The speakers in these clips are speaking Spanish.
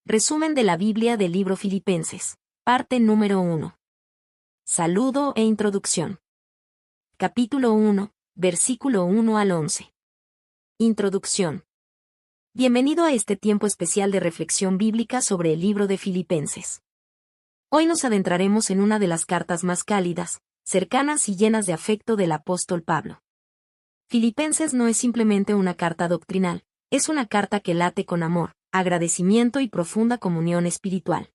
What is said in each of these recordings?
Resumen de la Biblia del libro Filipenses. Parte número 1. Saludo e introducción. Capítulo 1, versículo 1 al 11. Introducción. Bienvenido a este tiempo especial de reflexión bíblica sobre el libro de Filipenses. Hoy nos adentraremos en una de las cartas más cálidas, cercanas y llenas de afecto del apóstol Pablo. Filipenses no es simplemente una carta doctrinal, es una carta que late con amor, agradecimiento y profunda comunión espiritual.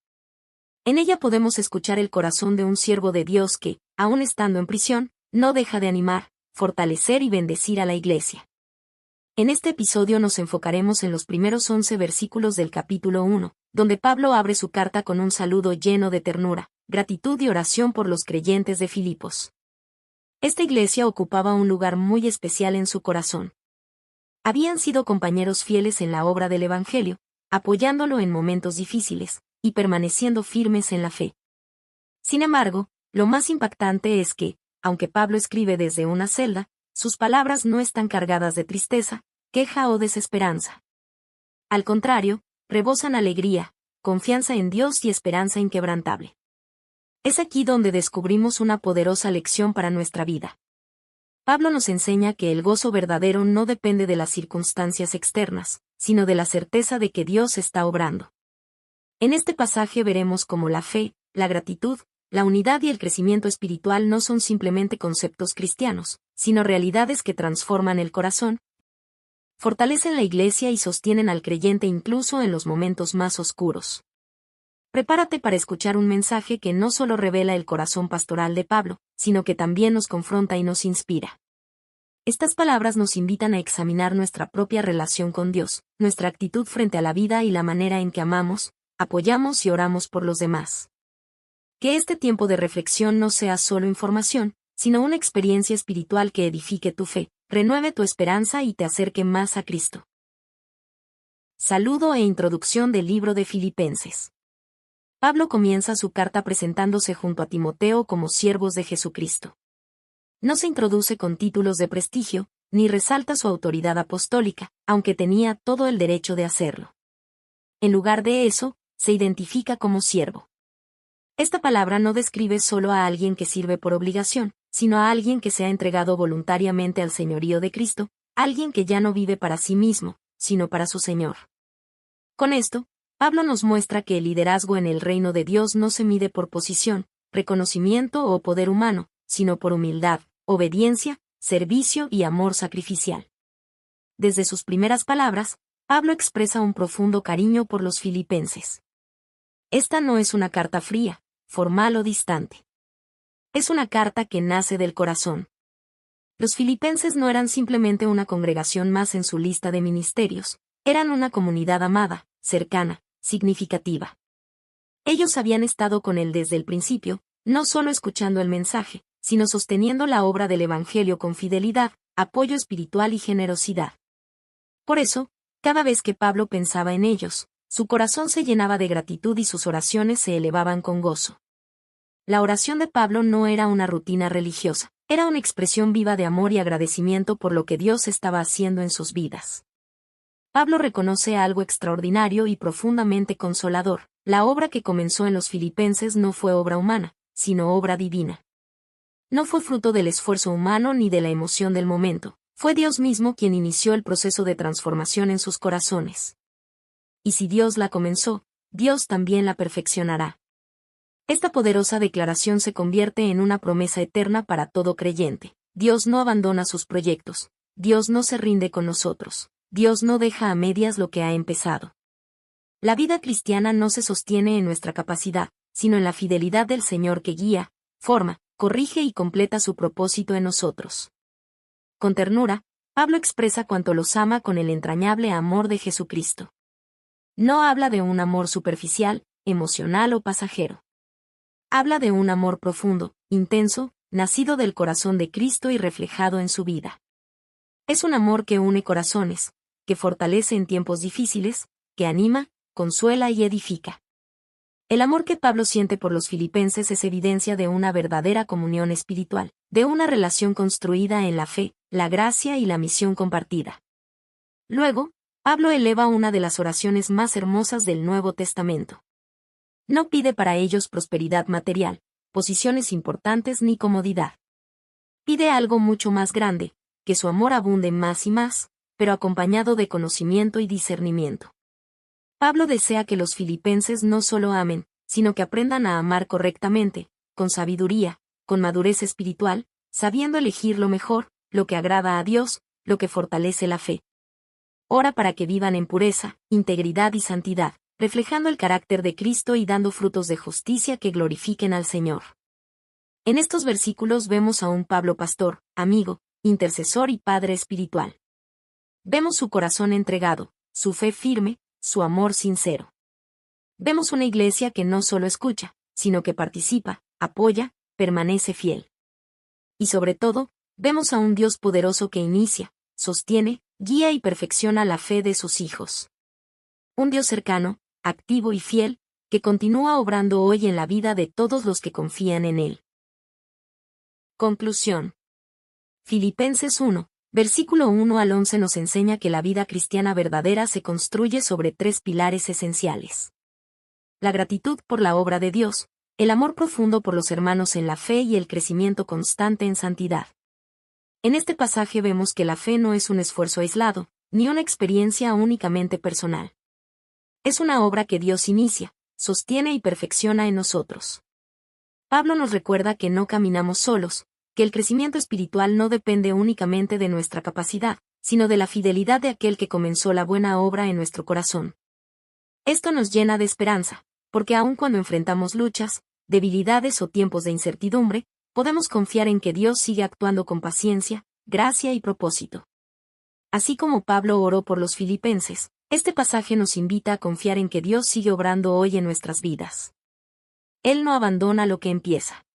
En ella podemos escuchar el corazón de un siervo de Dios que, aun estando en prisión, no deja de animar, fortalecer y bendecir a la Iglesia. En este episodio nos enfocaremos en los primeros 11 versículos del capítulo 1, donde Pablo abre su carta con un saludo lleno de ternura, gratitud y oración por los creyentes de Filipos. Esta iglesia ocupaba un lugar muy especial en su corazón. Habían sido compañeros fieles en la obra del Evangelio, apoyándolo en momentos difíciles, y permaneciendo firmes en la fe. Sin embargo, lo más impactante es que, aunque Pablo escribe desde una celda, sus palabras no están cargadas de tristeza, queja o desesperanza. Al contrario, rebosan alegría, confianza en Dios y esperanza inquebrantable. Es aquí donde descubrimos una poderosa lección para nuestra vida. Pablo nos enseña que el gozo verdadero no depende de las circunstancias externas, sino de la certeza de que Dios está obrando. En este pasaje veremos cómo la fe, la gratitud, la unidad y el crecimiento espiritual no son simplemente conceptos cristianos, sino realidades que transforman el corazón, fortalecen la iglesia y sostienen al creyente incluso en los momentos más oscuros. Prepárate para escuchar un mensaje que no solo revela el corazón pastoral de Pablo, sino que también nos confronta y nos inspira. Estas palabras nos invitan a examinar nuestra propia relación con Dios, nuestra actitud frente a la vida y la manera en que amamos, apoyamos y oramos por los demás. Que este tiempo de reflexión no sea solo información, sino una experiencia espiritual que edifique tu fe, renueve tu esperanza y te acerque más a Cristo. Saludo e introducción del libro de Filipenses. Pablo comienza su carta presentándose junto a Timoteo como siervos de Jesucristo. No se introduce con títulos de prestigio, ni resalta su autoridad apostólica, aunque tenía todo el derecho de hacerlo. En lugar de eso, se identifica como siervo. Esta palabra no describe solo a alguien que sirve por obligación, sino a alguien que se ha entregado voluntariamente al señorío de Cristo, alguien que ya no vive para sí mismo, sino para su Señor. Con esto, Pablo nos muestra que el liderazgo en el reino de Dios no se mide por posición, reconocimiento o poder humano, sino por humildad, obediencia, servicio y amor sacrificial. Desde sus primeras palabras, Pablo expresa un profundo cariño por los filipenses. Esta no es una carta fría, formal o distante. Es una carta que nace del corazón. Los filipenses no eran simplemente una congregación más en su lista de ministerios, eran una comunidad amada, cercana, significativa. Ellos habían estado con él desde el principio, no solo escuchando el mensaje, sino sosteniendo la obra del Evangelio con fidelidad, apoyo espiritual y generosidad. Por eso, cada vez que Pablo pensaba en ellos, su corazón se llenaba de gratitud y sus oraciones se elevaban con gozo. La oración de Pablo no era una rutina religiosa, era una expresión viva de amor y agradecimiento por lo que Dios estaba haciendo en sus vidas. Pablo reconoce algo extraordinario y profundamente consolador: la obra que comenzó en los filipenses no fue obra humana, sino obra divina. No fue fruto del esfuerzo humano ni de la emoción del momento, fue Dios mismo quien inició el proceso de transformación en sus corazones. Y si Dios la comenzó, Dios también la perfeccionará. Esta poderosa declaración se convierte en una promesa eterna para todo creyente. Dios no abandona sus proyectos, Dios no se rinde con nosotros, Dios no deja a medias lo que ha empezado. La vida cristiana no se sostiene en nuestra capacidad, sino en la fidelidad del Señor que guía, forma, corrige y completa su propósito en nosotros. Con ternura, Pablo expresa cuánto los ama con el entrañable amor de Jesucristo. No habla de un amor superficial, emocional o pasajero. Habla de un amor profundo, intenso, nacido del corazón de Cristo y reflejado en su vida. Es un amor que une corazones, que fortalece en tiempos difíciles, que anima, consuela y edifica. El amor que Pablo siente por los filipenses es evidencia de una verdadera comunión espiritual, de una relación construida en la fe, la gracia y la misión compartida. Luego, Pablo eleva una de las oraciones más hermosas del Nuevo Testamento. No pide para ellos prosperidad material, posiciones importantes ni comodidad. Pide algo mucho más grande, que su amor abunde más y más, pero acompañado de conocimiento y discernimiento. Pablo desea que los filipenses no solo amen, sino que aprendan a amar correctamente, con sabiduría, con madurez espiritual, sabiendo elegir lo mejor, lo que agrada a Dios, lo que fortalece la fe. Ora para que vivan en pureza, integridad y santidad, reflejando el carácter de Cristo y dando frutos de justicia que glorifiquen al Señor. En estos versículos vemos a un Pablo pastor, amigo, intercesor y padre espiritual. Vemos su corazón entregado, su fe firme, su amor sincero. Vemos una iglesia que no solo escucha, sino que participa, apoya, permanece fiel. Y sobre todo, vemos a un Dios poderoso que inicia, sostiene, guía y perfecciona la fe de sus hijos. Un Dios cercano, activo y fiel, que continúa obrando hoy en la vida de todos los que confían en Él. Conclusión. Filipenses 1, versículo 1 al 11 nos enseña que la vida cristiana verdadera se construye sobre 3 pilares esenciales. La gratitud por la obra de Dios, el amor profundo por los hermanos en la fe y el crecimiento constante en santidad. En este pasaje vemos que la fe no es un esfuerzo aislado, ni una experiencia únicamente personal. Es una obra que Dios inicia, sostiene y perfecciona en nosotros. Pablo nos recuerda que no caminamos solos, que el crecimiento espiritual no depende únicamente de nuestra capacidad, sino de la fidelidad de aquel que comenzó la buena obra en nuestro corazón. Esto nos llena de esperanza, porque aun cuando enfrentamos luchas, debilidades o tiempos de incertidumbre, podemos confiar en que Dios sigue actuando con paciencia, gracia y propósito. Así como Pablo oró por los filipenses, este pasaje nos invita a confiar en que Dios sigue obrando hoy en nuestras vidas. Él no abandona lo que empieza.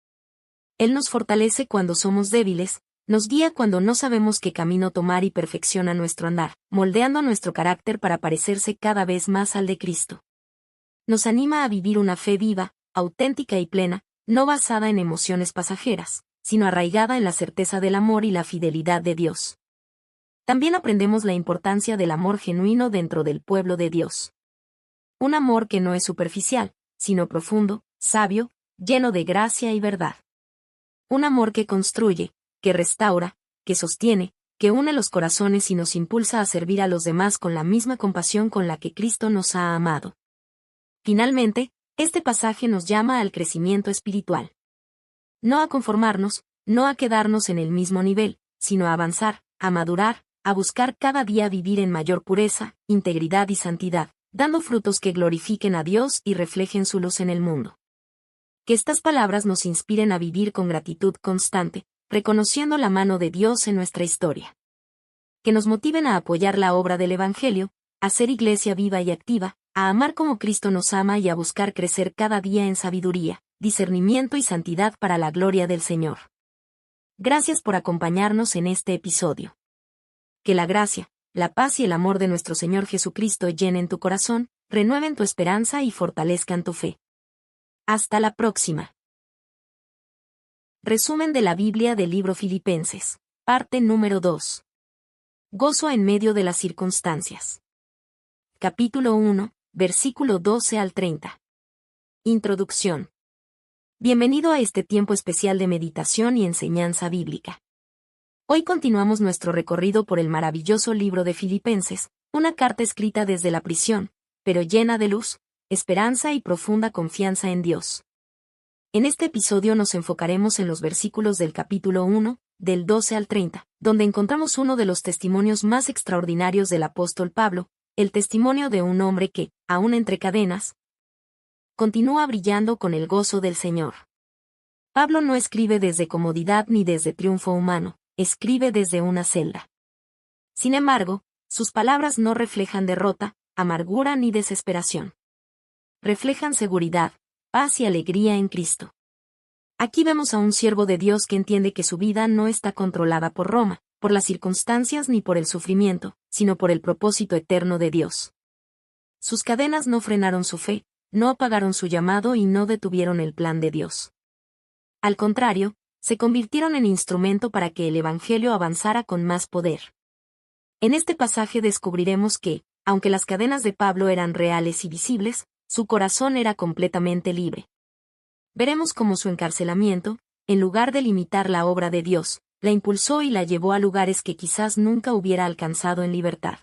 Él nos fortalece cuando somos débiles, nos guía cuando no sabemos qué camino tomar y perfecciona nuestro andar, moldeando nuestro carácter para parecerse cada vez más al de Cristo. Nos anima a vivir una fe viva, auténtica y plena, no basada en emociones pasajeras, sino arraigada en la certeza del amor y la fidelidad de Dios. También aprendemos la importancia del amor genuino dentro del pueblo de Dios. Un amor que no es superficial, sino profundo, sabio, lleno de gracia y verdad. Un amor que construye, que restaura, que sostiene, que une los corazones y nos impulsa a servir a los demás con la misma compasión con la que Cristo nos ha amado. Finalmente, este pasaje nos llama al crecimiento espiritual. No a conformarnos, no a quedarnos en el mismo nivel, sino a avanzar, a madurar, a buscar cada día vivir en mayor pureza, integridad y santidad, dando frutos que glorifiquen a Dios y reflejen su luz en el mundo. Que estas palabras nos inspiren a vivir con gratitud constante, reconociendo la mano de Dios en nuestra historia. Que nos motiven a apoyar la obra del Evangelio, a ser iglesia viva y activa, a amar como Cristo nos ama y a buscar crecer cada día en sabiduría, discernimiento y santidad para la gloria del Señor. Gracias por acompañarnos en este episodio. Que la gracia, la paz y el amor de nuestro Señor Jesucristo llenen tu corazón, renueven tu esperanza y fortalezcan tu fe. Hasta la próxima. Resumen de la Biblia del libro Filipenses. Parte número 2. Gozo en medio de las circunstancias. Capítulo 1, versículo 12 al 30. Introducción. Bienvenido a este tiempo especial de meditación y enseñanza bíblica. Hoy continuamos nuestro recorrido por el maravilloso libro de Filipenses, una carta escrita desde la prisión, pero llena de luz, esperanza y profunda confianza en Dios. En este episodio nos enfocaremos en los versículos del capítulo 1, del 12 al 30, donde encontramos uno de los testimonios más extraordinarios del apóstol Pablo, el testimonio de un hombre que, aún entre cadenas, continúa brillando con el gozo del Señor. Pablo no escribe desde comodidad ni desde triunfo humano, escribe desde una celda. Sin embargo, sus palabras no reflejan derrota, amargura ni desesperación. Reflejan seguridad, paz y alegría en Cristo. Aquí vemos a un siervo de Dios que entiende que su vida no está controlada por Roma, por las circunstancias ni por el sufrimiento, sino por el propósito eterno de Dios. Sus cadenas no frenaron su fe, no apagaron su llamado y no detuvieron el plan de Dios. Al contrario, se convirtieron en instrumento para que el Evangelio avanzara con más poder. En este pasaje descubriremos que, aunque las cadenas de Pablo eran reales y visibles, su corazón era completamente libre. Veremos cómo su encarcelamiento, en lugar de limitar la obra de Dios, la impulsó y la llevó a lugares que quizás nunca hubiera alcanzado en libertad.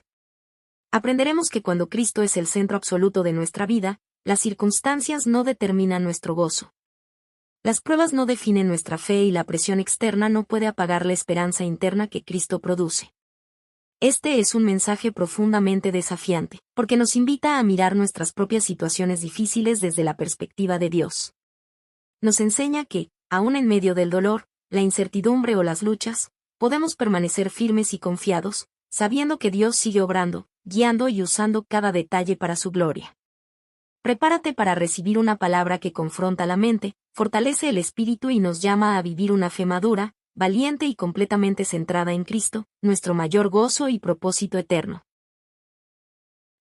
Aprenderemos que cuando Cristo es el centro absoluto de nuestra vida, las circunstancias no determinan nuestro gozo. Las pruebas no definen nuestra fe y la presión externa no puede apagar la esperanza interna que Cristo produce. Este es un mensaje profundamente desafiante, porque nos invita a mirar nuestras propias situaciones difíciles desde la perspectiva de Dios. Nos enseña que, aun en medio del dolor, la incertidumbre o las luchas, podemos permanecer firmes y confiados, sabiendo que Dios sigue obrando, guiando y usando cada detalle para su gloria. Prepárate para recibir una palabra que confronta la mente, fortalece el espíritu y nos llama a vivir una fe madura, valiente y completamente centrada en Cristo, nuestro mayor gozo y propósito eterno.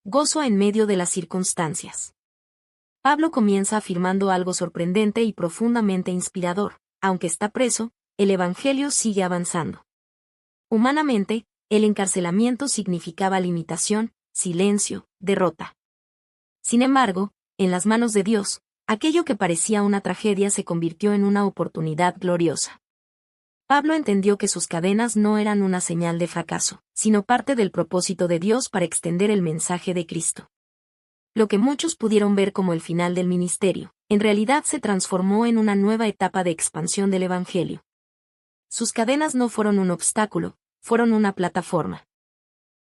Gozo en medio de las circunstancias. Pablo comienza afirmando algo sorprendente y profundamente inspirador: aunque está preso, el Evangelio sigue avanzando. Humanamente, el encarcelamiento significaba limitación, silencio, derrota. Sin embargo, en las manos de Dios, aquello que parecía una tragedia se convirtió en una oportunidad gloriosa. Pablo entendió que sus cadenas no eran una señal de fracaso, sino parte del propósito de Dios para extender el mensaje de Cristo. Lo que muchos pudieron ver como el final del ministerio, en realidad se transformó en una nueva etapa de expansión del Evangelio. Sus cadenas no fueron un obstáculo, fueron una plataforma.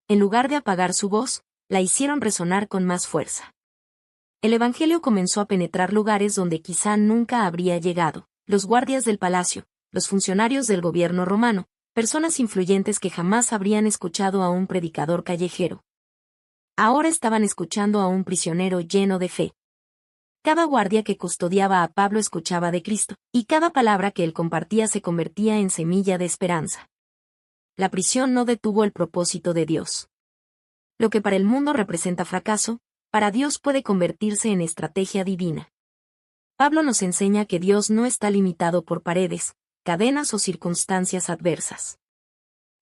En lugar de apagar su voz, la hicieron resonar con más fuerza. El Evangelio comenzó a penetrar lugares donde quizá nunca habría llegado: los guardias del palacio, los funcionarios del gobierno romano, personas influyentes que jamás habrían escuchado a un predicador callejero. Ahora estaban escuchando a un prisionero lleno de fe. Cada guardia que custodiaba a Pablo escuchaba de Cristo, y cada palabra que él compartía se convertía en semilla de esperanza. La prisión no detuvo el propósito de Dios. Lo que para el mundo representa fracaso, para Dios puede convertirse en estrategia divina. Pablo nos enseña que Dios no está limitado por paredes, cadenas o circunstancias adversas.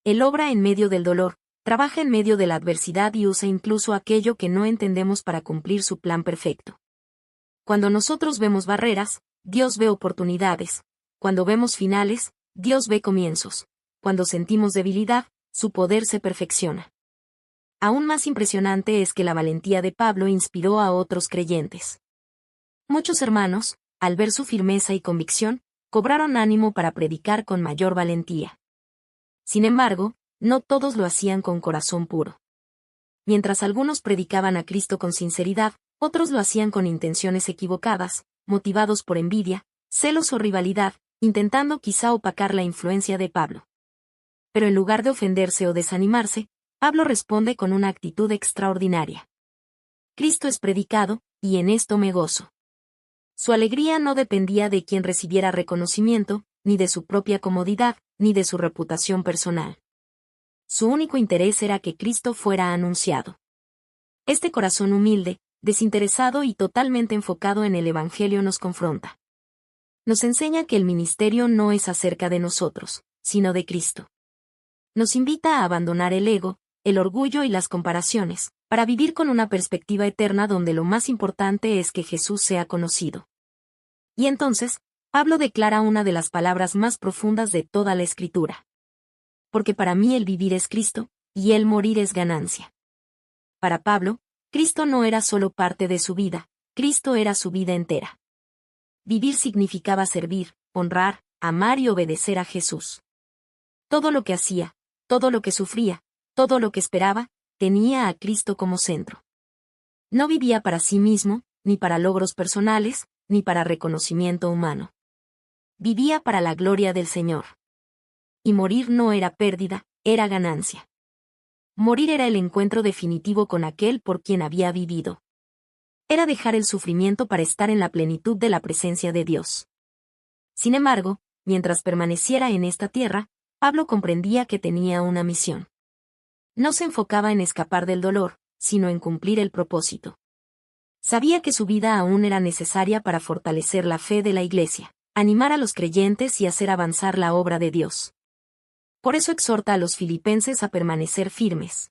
Él obra en medio del dolor, trabaja en medio de la adversidad y usa incluso aquello que no entendemos para cumplir su plan perfecto. Cuando nosotros vemos barreras, Dios ve oportunidades. Cuando vemos finales, Dios ve comienzos. Cuando sentimos debilidad, su poder se perfecciona. Aún más impresionante es que la valentía de Pablo inspiró a otros creyentes. Muchos hermanos, al ver su firmeza y convicción, cobraron ánimo para predicar con mayor valentía. Sin embargo, no todos lo hacían con corazón puro. Mientras algunos predicaban a Cristo con sinceridad, otros lo hacían con intenciones equivocadas, motivados por envidia, celos o rivalidad, intentando quizá opacar la influencia de Pablo. Pero en lugar de ofenderse o desanimarse, Pablo responde con una actitud extraordinaria. Cristo es predicado, y en esto me gozo. Su alegría no dependía de quien recibiera reconocimiento, ni de su propia comodidad, ni de su reputación personal. Su único interés era que Cristo fuera anunciado. Este corazón humilde, desinteresado y totalmente enfocado en el Evangelio nos confronta. Nos enseña que el ministerio no es acerca de nosotros, sino de Cristo. Nos invita a abandonar el ego, el orgullo y las comparaciones, para vivir con una perspectiva eterna donde lo más importante es que Jesús sea conocido. Y entonces, Pablo declara una de las palabras más profundas de toda la Escritura. Porque para mí el vivir es Cristo, y el morir es ganancia. Para Pablo, Cristo no era solo parte de su vida, Cristo era su vida entera. Vivir significaba servir, honrar, amar y obedecer a Jesús. Todo lo que hacía, todo lo que sufría, todo lo que esperaba, tenía a Cristo como centro. No vivía para sí mismo, ni para logros personales, ni para reconocimiento humano. Vivía para la gloria del Señor. Y morir no era pérdida, era ganancia. Morir era el encuentro definitivo con aquel por quien había vivido. Era dejar el sufrimiento para estar en la plenitud de la presencia de Dios. Sin embargo, mientras permaneciera en esta tierra, Pablo comprendía que tenía una misión. No se enfocaba en escapar del dolor, sino en cumplir el propósito. Sabía que su vida aún era necesaria para fortalecer la fe de la Iglesia, animar a los creyentes y hacer avanzar la obra de Dios. Por eso exhorta a los filipenses a permanecer firmes.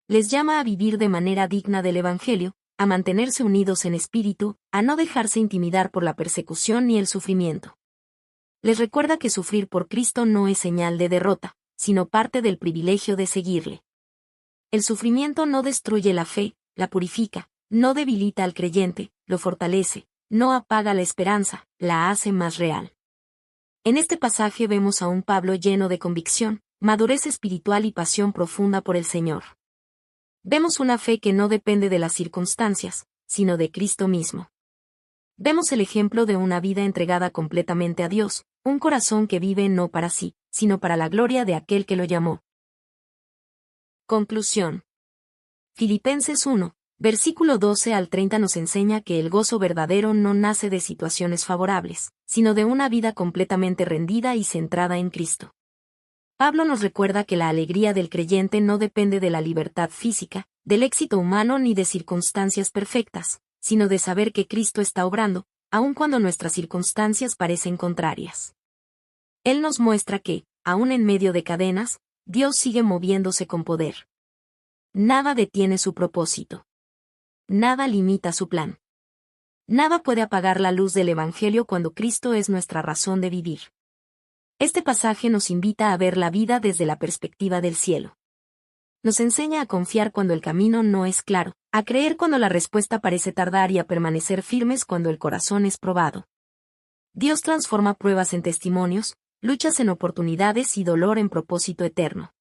Les llama a vivir de manera digna del Evangelio, a mantenerse unidos en espíritu, a no dejarse intimidar por la persecución ni el sufrimiento. Les recuerda que sufrir por Cristo no es señal de derrota, sino parte del privilegio de seguirle. El sufrimiento no destruye la fe, la purifica, no debilita al creyente, lo fortalece, no apaga la esperanza, la hace más real. En este pasaje vemos a un Pablo lleno de convicción, madurez espiritual y pasión profunda por el Señor. Vemos una fe que no depende de las circunstancias, sino de Cristo mismo. Vemos el ejemplo de una vida entregada completamente a Dios, un corazón que vive no para sí, sino para la gloria de aquel que lo llamó. Conclusión. Filipenses 1, versículo 12 al 30 nos enseña que el gozo verdadero no nace de situaciones favorables, sino de una vida completamente rendida y centrada en Cristo. Pablo nos recuerda que la alegría del creyente no depende de la libertad física, del éxito humano ni de circunstancias perfectas, sino de saber que Cristo está obrando, aun cuando nuestras circunstancias parecen contrarias. Él nos muestra que, aun en medio de cadenas, Dios sigue moviéndose con poder. Nada detiene su propósito. Nada limita su plan. Nada puede apagar la luz del Evangelio cuando Cristo es nuestra razón de vivir. Este pasaje nos invita a ver la vida desde la perspectiva del cielo. Nos enseña a confiar cuando el camino no es claro, a creer cuando la respuesta parece tardar y a permanecer firmes cuando el corazón es probado. Dios transforma pruebas en testimonios, luchas en oportunidades y dolor en propósito eterno.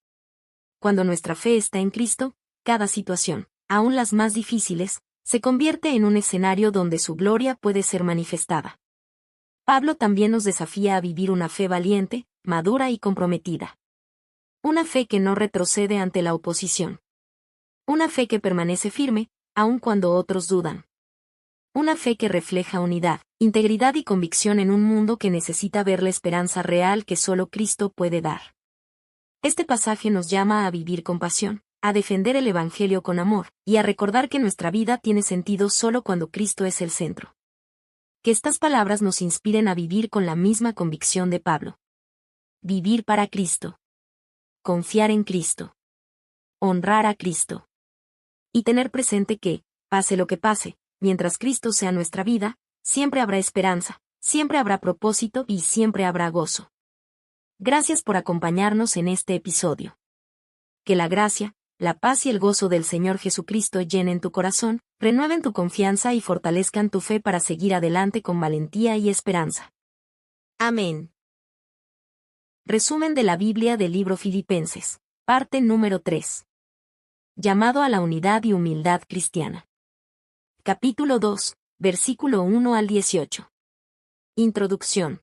Cuando nuestra fe está en Cristo, cada situación, aun las más difíciles, se convierte en un escenario donde su gloria puede ser manifestada. Pablo también nos desafía a vivir una fe valiente, madura y comprometida. Una fe que no retrocede ante la oposición. Una fe que permanece firme, aun cuando otros dudan. Una fe que refleja unidad, integridad y convicción en un mundo que necesita ver la esperanza real que solo Cristo puede dar. Este pasaje nos llama a vivir con pasión, a defender el Evangelio con amor, y a recordar que nuestra vida tiene sentido solo cuando Cristo es el centro. Que estas palabras nos inspiren a vivir con la misma convicción de Pablo. Vivir para Cristo. Confiar en Cristo. Honrar a Cristo. Y tener presente que, pase lo que pase, mientras Cristo sea nuestra vida, siempre habrá esperanza, siempre habrá propósito y siempre habrá gozo. Gracias por acompañarnos en este episodio. Que la gracia, la paz y el gozo del Señor Jesucristo llenen tu corazón, renueven tu confianza y fortalezcan tu fe para seguir adelante con valentía y esperanza. Amén. Resumen de la Biblia del libro Filipenses, parte número 3. Llamado a la unidad y humildad cristiana. Capítulo 2, versículo 1 al 18. Introducción.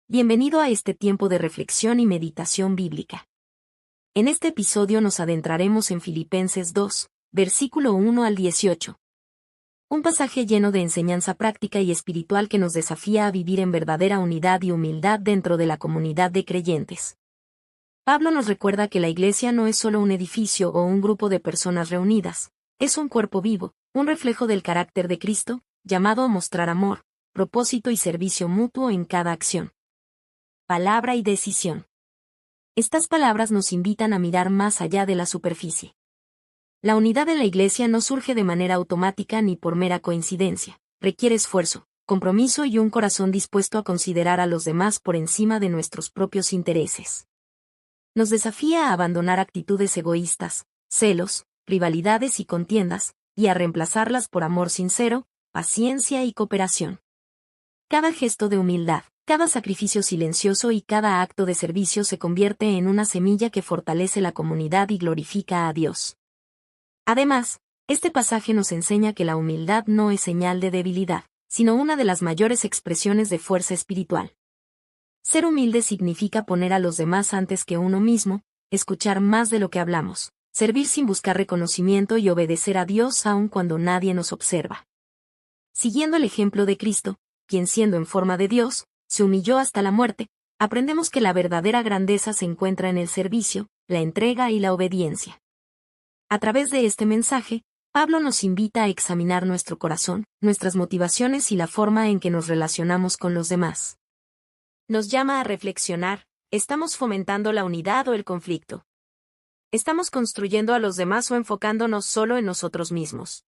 Bienvenido a este tiempo de reflexión y meditación bíblica. En este episodio nos adentraremos en Filipenses 2, versículo 1 al 18. Un pasaje lleno de enseñanza práctica y espiritual que nos desafía a vivir en verdadera unidad y humildad dentro de la comunidad de creyentes. Pablo nos recuerda que la iglesia no es solo un edificio o un grupo de personas reunidas, es un cuerpo vivo, un reflejo del carácter de Cristo, llamado a mostrar amor, propósito y servicio mutuo en cada acción. Palabra y decisión. Estas palabras nos invitan a mirar más allá de la superficie. La unidad de la iglesia no surge de manera automática ni por mera coincidencia, requiere esfuerzo, compromiso y un corazón dispuesto a considerar a los demás por encima de nuestros propios intereses. Nos desafía a abandonar actitudes egoístas, celos, rivalidades y contiendas, y a reemplazarlas por amor sincero, paciencia y cooperación. Cada gesto de humildad, cada sacrificio silencioso y cada acto de servicio se convierte en una semilla que fortalece la comunidad y glorifica a Dios. Además, este pasaje nos enseña que la humildad no es señal de debilidad, sino una de las mayores expresiones de fuerza espiritual. Ser humilde significa poner a los demás antes que uno mismo, escuchar más de lo que hablamos, servir sin buscar reconocimiento y obedecer a Dios aun cuando nadie nos observa. Siguiendo el ejemplo de Cristo, quien siendo en forma de Dios, se humilló hasta la muerte, aprendemos que la verdadera grandeza se encuentra en el servicio, la entrega y la obediencia. A través de este mensaje, Pablo nos invita a examinar nuestro corazón, nuestras motivaciones y la forma en que nos relacionamos con los demás. Nos llama a reflexionar, ¿estamos fomentando la unidad o el conflicto? ¿Estamos construyendo a los demás o enfocándonos solo en nosotros mismos?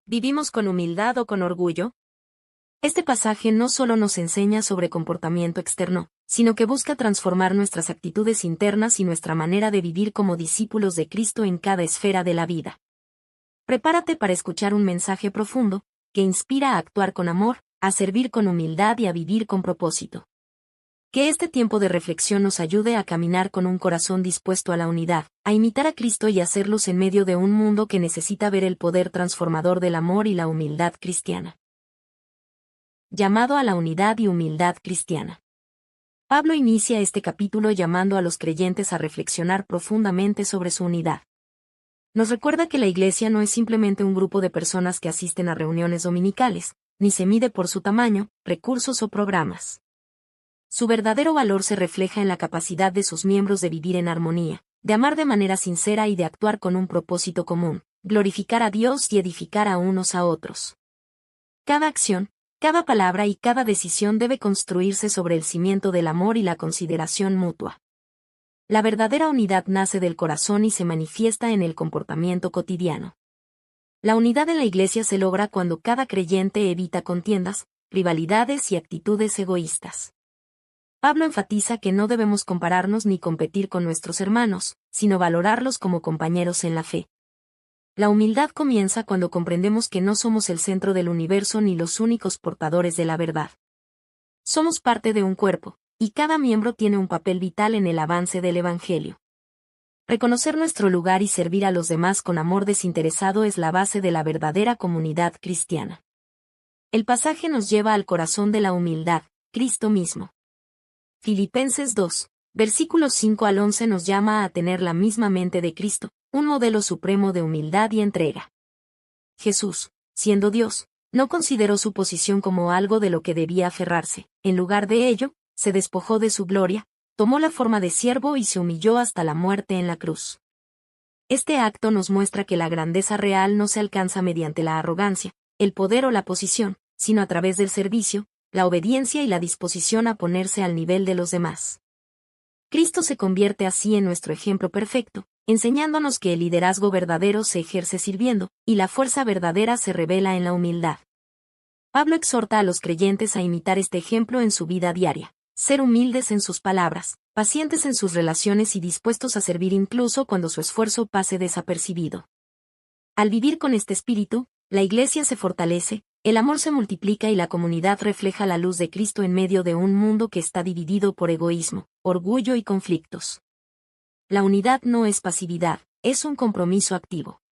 ¿Vivimos con humildad o con orgullo? Este pasaje no solo nos enseña sobre comportamiento externo, sino que busca transformar nuestras actitudes internas y nuestra manera de vivir como discípulos de Cristo en cada esfera de la vida. Prepárate para escuchar un mensaje profundo, que inspira a actuar con amor, a servir con humildad y a vivir con propósito. Que este tiempo de reflexión nos ayude a caminar con un corazón dispuesto a la unidad, a imitar a Cristo y a ser luz en medio de un mundo que necesita ver el poder transformador del amor y la humildad cristiana. Llamado a la unidad y humildad cristiana. Pablo inicia este capítulo llamando a los creyentes a reflexionar profundamente sobre su unidad. Nos recuerda que la iglesia no es simplemente un grupo de personas que asisten a reuniones dominicales, ni se mide por su tamaño, recursos o programas. Su verdadero valor se refleja en la capacidad de sus miembros de vivir en armonía, de amar de manera sincera y de actuar con un propósito común, glorificar a Dios y edificar a unos a otros. Cada acción, cada palabra y cada decisión debe construirse sobre el cimiento del amor y la consideración mutua. La verdadera unidad nace del corazón y se manifiesta en el comportamiento cotidiano. La unidad en la iglesia se logra cuando cada creyente evita contiendas, rivalidades y actitudes egoístas. Pablo enfatiza que no debemos compararnos ni competir con nuestros hermanos, sino valorarlos como compañeros en la fe. La humildad comienza cuando comprendemos que no somos el centro del universo ni los únicos portadores de la verdad. Somos parte de un cuerpo, y cada miembro tiene un papel vital en el avance del Evangelio. Reconocer nuestro lugar y servir a los demás con amor desinteresado es la base de la verdadera comunidad cristiana. El pasaje nos lleva al corazón de la humildad, Cristo mismo. Filipenses 2, versículos 5 al 11 nos llama a tener la misma mente de Cristo, un modelo supremo de humildad y entrega. Jesús, siendo Dios, no consideró su posición como algo de lo que debía aferrarse, en lugar de ello, se despojó de su gloria, tomó la forma de siervo y se humilló hasta la muerte en la cruz. Este acto nos muestra que la grandeza real no se alcanza mediante la arrogancia, el poder o la posición, sino a través del servicio, la obediencia y la disposición a ponerse al nivel de los demás. Cristo se convierte así en nuestro ejemplo perfecto, enseñándonos que el liderazgo verdadero se ejerce sirviendo, y la fuerza verdadera se revela en la humildad. Pablo exhorta a los creyentes a imitar este ejemplo en su vida diaria, ser humildes en sus palabras, pacientes en sus relaciones y dispuestos a servir incluso cuando su esfuerzo pase desapercibido. Al vivir con este espíritu, la iglesia se fortalece, el amor se multiplica y la comunidad refleja la luz de Cristo en medio de un mundo que está dividido por egoísmo, orgullo y conflictos. La unidad no es pasividad, es un compromiso activo.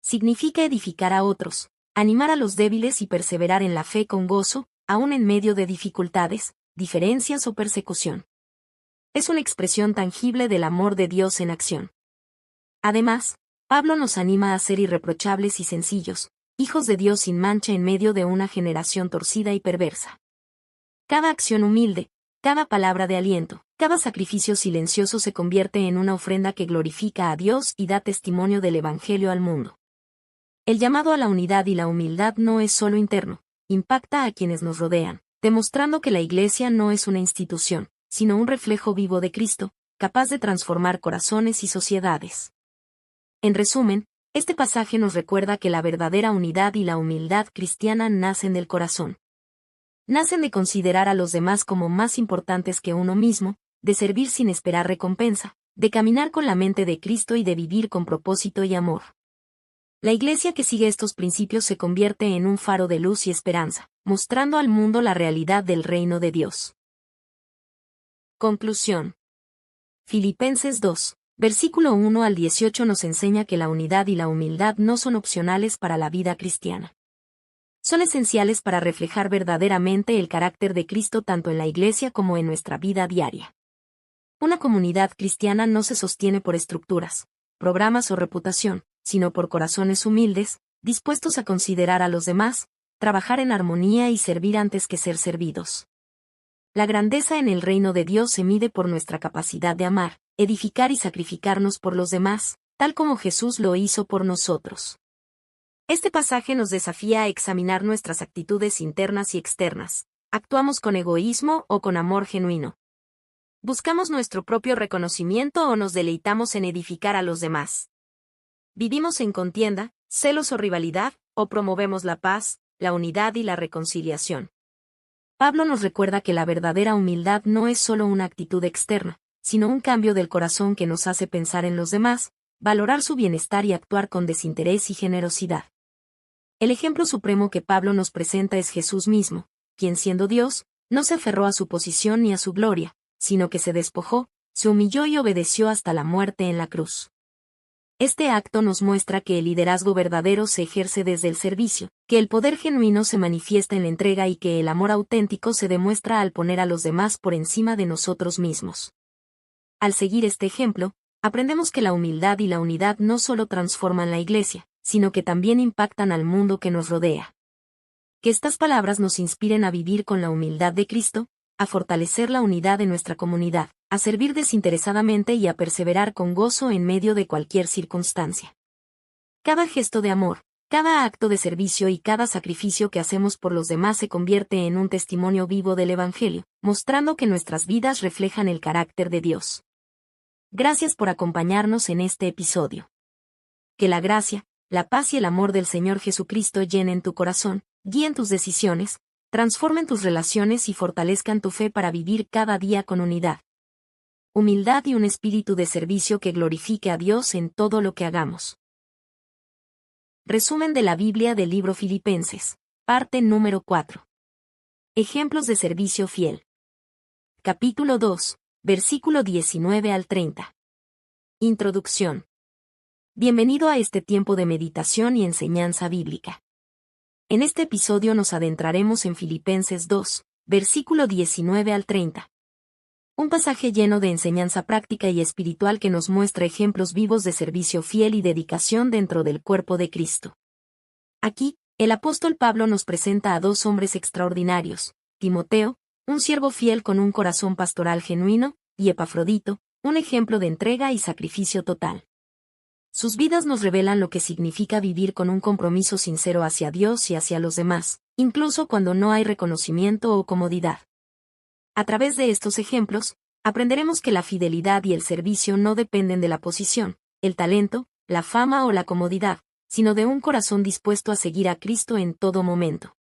Significa edificar a otros, animar a los débiles y perseverar en la fe con gozo, aun en medio de dificultades, diferencias o persecución. Es una expresión tangible del amor de Dios en acción. Además, Pablo nos anima a ser irreprochables y sencillos, hijos de Dios sin mancha en medio de una generación torcida y perversa. Cada acción humilde, cada palabra de aliento, cada sacrificio silencioso se convierte en una ofrenda que glorifica a Dios y da testimonio del Evangelio al mundo. El llamado a la unidad y la humildad no es solo interno, impacta a quienes nos rodean, demostrando que la Iglesia no es una institución, sino un reflejo vivo de Cristo, capaz de transformar corazones y sociedades. En resumen, este pasaje nos recuerda que la verdadera unidad y la humildad cristiana nacen del corazón. Nacen de considerar a los demás como más importantes que uno mismo, de servir sin esperar recompensa, de caminar con la mente de Cristo y de vivir con propósito y amor. La iglesia que sigue estos principios se convierte en un faro de luz y esperanza, mostrando al mundo la realidad del reino de Dios. Conclusión. Filipenses 2. Versículo 1 al 18 nos enseña que la unidad y la humildad no son opcionales para la vida cristiana. Son esenciales para reflejar verdaderamente el carácter de Cristo tanto en la iglesia como en nuestra vida diaria. Una comunidad cristiana no se sostiene por estructuras, programas o reputación, sino por corazones humildes, dispuestos a considerar a los demás, trabajar en armonía y servir antes que ser servidos. La grandeza en el reino de Dios se mide por nuestra capacidad de amar, edificar y sacrificarnos por los demás, tal como Jesús lo hizo por nosotros. Este pasaje nos desafía a examinar nuestras actitudes internas y externas. ¿Actuamos con egoísmo o con amor genuino? ¿Buscamos nuestro propio reconocimiento o nos deleitamos en edificar a los demás? ¿Vivimos en contienda, celos o rivalidad, o promovemos la paz, la unidad y la reconciliación? Pablo nos recuerda que la verdadera humildad no es solo una actitud externa, sino un cambio del corazón que nos hace pensar en los demás, valorar su bienestar y actuar con desinterés y generosidad. El ejemplo supremo que Pablo nos presenta es Jesús mismo, quien siendo Dios, no se aferró a su posición ni a su gloria, sino que se despojó, se humilló y obedeció hasta la muerte en la cruz. Este acto nos muestra que el liderazgo verdadero se ejerce desde el servicio, que el poder genuino se manifiesta en la entrega y que el amor auténtico se demuestra al poner a los demás por encima de nosotros mismos. Al seguir este ejemplo, aprendemos que la humildad y la unidad no solo transforman la Iglesia, sino que también impactan al mundo que nos rodea. Que estas palabras nos inspiren a vivir con la humildad de Cristo, a fortalecer la unidad de nuestra comunidad, a servir desinteresadamente y a perseverar con gozo en medio de cualquier circunstancia. Cada gesto de amor, cada acto de servicio y cada sacrificio que hacemos por los demás se convierte en un testimonio vivo del Evangelio, mostrando que nuestras vidas reflejan el carácter de Dios. Gracias por acompañarnos en este episodio. Que la gracia, la paz y el amor del Señor Jesucristo llenen tu corazón, guíen tus decisiones, transformen tus relaciones y fortalezcan tu fe para vivir cada día con unidad, humildad y un espíritu de servicio que glorifique a Dios en todo lo que hagamos. Resumen de la Biblia del libro Filipenses, parte número 4. Ejemplos de servicio fiel. Capítulo 2, versículo 19 al 30. Introducción. Bienvenido a este tiempo de meditación y enseñanza bíblica. En este episodio nos adentraremos en Filipenses 2, versículo 19 al 30. Un pasaje lleno de enseñanza práctica y espiritual que nos muestra ejemplos vivos de servicio fiel y dedicación dentro del cuerpo de Cristo. Aquí, el apóstol Pablo nos presenta a dos hombres extraordinarios, Timoteo, un siervo fiel con un corazón pastoral genuino, y Epafrodito, un ejemplo de entrega y sacrificio total. Sus vidas nos revelan lo que significa vivir con un compromiso sincero hacia Dios y hacia los demás, incluso cuando no hay reconocimiento o comodidad. A través de estos ejemplos, aprenderemos que la fidelidad y el servicio no dependen de la posición, el talento, la fama o la comodidad, sino de un corazón dispuesto a seguir a Cristo en todo momento.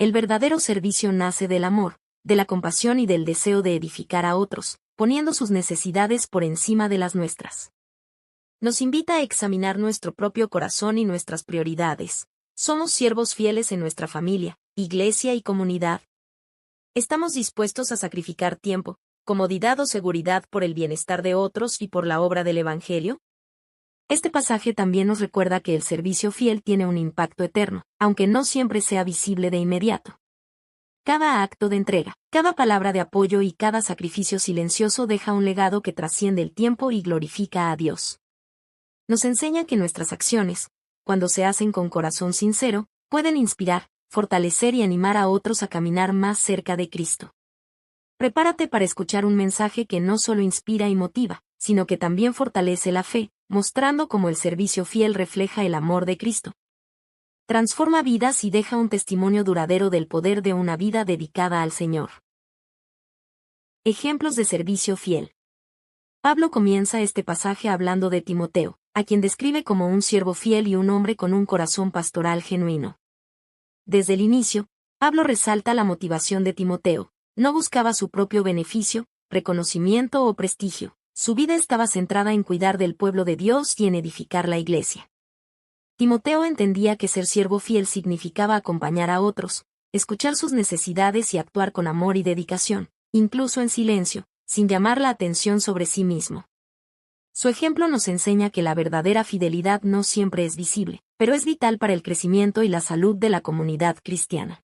El verdadero servicio nace del amor, de la compasión y del deseo de edificar a otros, poniendo sus necesidades por encima de las nuestras. Nos invita a examinar nuestro propio corazón y nuestras prioridades. ¿Somos siervos fieles en nuestra familia, iglesia y comunidad? ¿Estamos dispuestos a sacrificar tiempo, comodidad o seguridad por el bienestar de otros y por la obra del Evangelio? Este pasaje también nos recuerda que el servicio fiel tiene un impacto eterno, aunque no siempre sea visible de inmediato. Cada acto de entrega, cada palabra de apoyo y cada sacrificio silencioso deja un legado que trasciende el tiempo y glorifica a Dios. Nos enseña que nuestras acciones, cuando se hacen con corazón sincero, pueden inspirar, fortalecer y animar a otros a caminar más cerca de Cristo. Prepárate para escuchar un mensaje que no solo inspira y motiva, sino que también fortalece la fe, mostrando cómo el servicio fiel refleja el amor de Cristo. Transforma vidas y deja un testimonio duradero del poder de una vida dedicada al Señor. Ejemplos de servicio fiel. Pablo comienza este pasaje hablando de Timoteo, a quien describe como un siervo fiel y un hombre con un corazón pastoral genuino. Desde el inicio, Pablo resalta la motivación de Timoteo. No buscaba su propio beneficio, reconocimiento o prestigio. Su vida estaba centrada en cuidar del pueblo de Dios y en edificar la iglesia. Timoteo entendía que ser siervo fiel significaba acompañar a otros, escuchar sus necesidades y actuar con amor y dedicación, incluso en silencio, sin llamar la atención sobre sí mismo. Su ejemplo nos enseña que la verdadera fidelidad no siempre es visible, pero es vital para el crecimiento y la salud de la comunidad cristiana.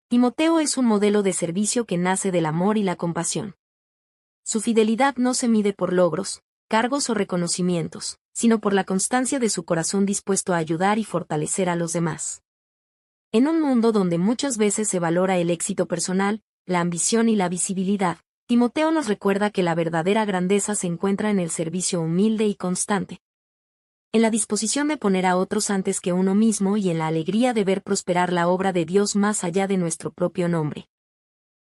Timoteo es un modelo de servicio que nace del amor y la compasión. Su fidelidad no se mide por logros, cargos o reconocimientos, sino por la constancia de su corazón dispuesto a ayudar y fortalecer a los demás. En un mundo donde muchas veces se valora el éxito personal, la ambición y la visibilidad, Timoteo nos recuerda que la verdadera grandeza se encuentra en el servicio humilde y constante, en la disposición de poner a otros antes que uno mismo y en la alegría de ver prosperar la obra de Dios más allá de nuestro propio nombre.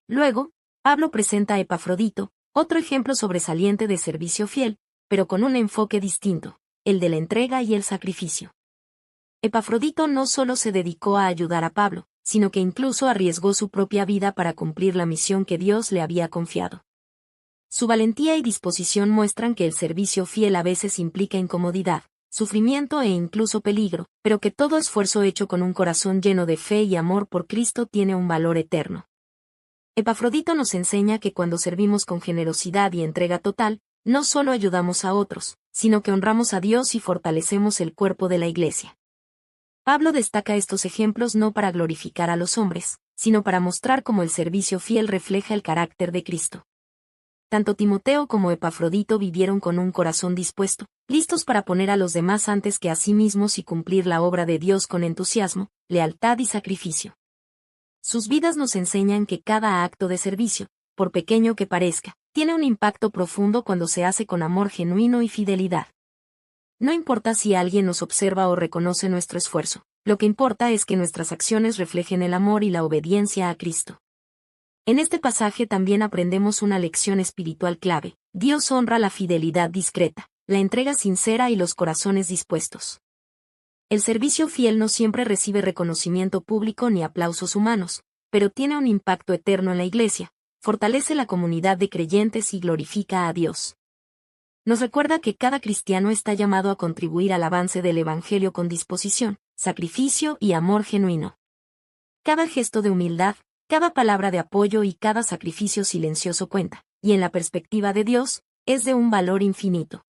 Luego, Pablo presenta a Epafrodito, Otro ejemplo sobresaliente de servicio fiel, pero con un enfoque distinto, el de la entrega y el sacrificio. Epafrodito no solo se dedicó a ayudar a Pablo, sino que incluso arriesgó su propia vida para cumplir la misión que Dios le había confiado. Su valentía y disposición muestran que el servicio fiel a veces implica incomodidad, sufrimiento e incluso peligro, pero que todo esfuerzo hecho con un corazón lleno de fe y amor por Cristo tiene un valor eterno. Epafrodito nos enseña que cuando servimos con generosidad y entrega total, no solo ayudamos a otros, sino que honramos a Dios y fortalecemos el cuerpo de la Iglesia. Pablo destaca estos ejemplos no para glorificar a los hombres, sino para mostrar cómo el servicio fiel refleja el carácter de Cristo. Tanto Timoteo como Epafrodito vivieron con un corazón dispuesto, listos para poner a los demás antes que a sí mismos y cumplir la obra de Dios con entusiasmo, lealtad y sacrificio. Sus vidas nos enseñan que cada acto de servicio, por pequeño que parezca, tiene un impacto profundo cuando se hace con amor genuino y fidelidad. No importa si alguien nos observa o reconoce nuestro esfuerzo, lo que importa es que nuestras acciones reflejen el amor y la obediencia a Cristo. En este pasaje también aprendemos una lección espiritual clave. Dios honra la fidelidad discreta, la entrega sincera y los corazones dispuestos. El servicio fiel no siempre recibe reconocimiento público ni aplausos humanos, pero tiene un impacto eterno en la Iglesia, fortalece la comunidad de creyentes y glorifica a Dios. Nos recuerda que cada cristiano está llamado a contribuir al avance del Evangelio con disposición, sacrificio y amor genuino. Cada gesto de humildad, cada palabra de apoyo y cada sacrificio silencioso cuenta, y en la perspectiva de Dios, es de un valor infinito.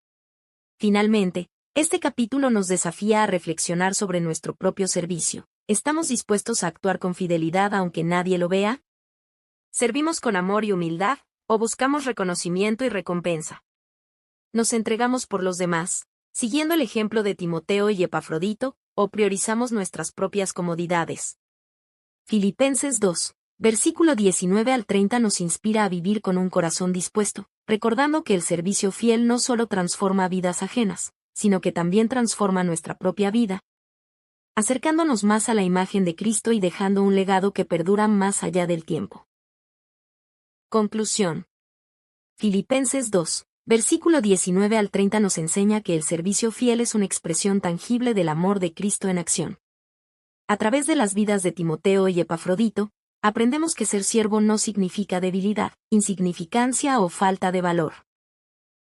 Finalmente, este capítulo nos desafía a reflexionar sobre nuestro propio servicio. ¿Estamos dispuestos a actuar con fidelidad aunque nadie lo vea? ¿Servimos con amor y humildad, o buscamos reconocimiento y recompensa? ¿Nos entregamos por los demás, siguiendo el ejemplo de Timoteo y Epafrodito, o priorizamos nuestras propias comodidades? Filipenses 2, versículo 19 al 30 nos inspira a vivir con un corazón dispuesto, recordando que el servicio fiel no solo transforma vidas ajenas, sino que también transforma nuestra propia vida, acercándonos más a la imagen de Cristo y dejando un legado que perdura más allá del tiempo. Conclusión. Filipenses 2. Versículo 19 al 30 nos enseña que el servicio fiel es una expresión tangible del amor de Cristo en acción. A través de las vidas de Timoteo y Epafrodito, aprendemos que ser siervo no significa debilidad, insignificancia o falta de valor.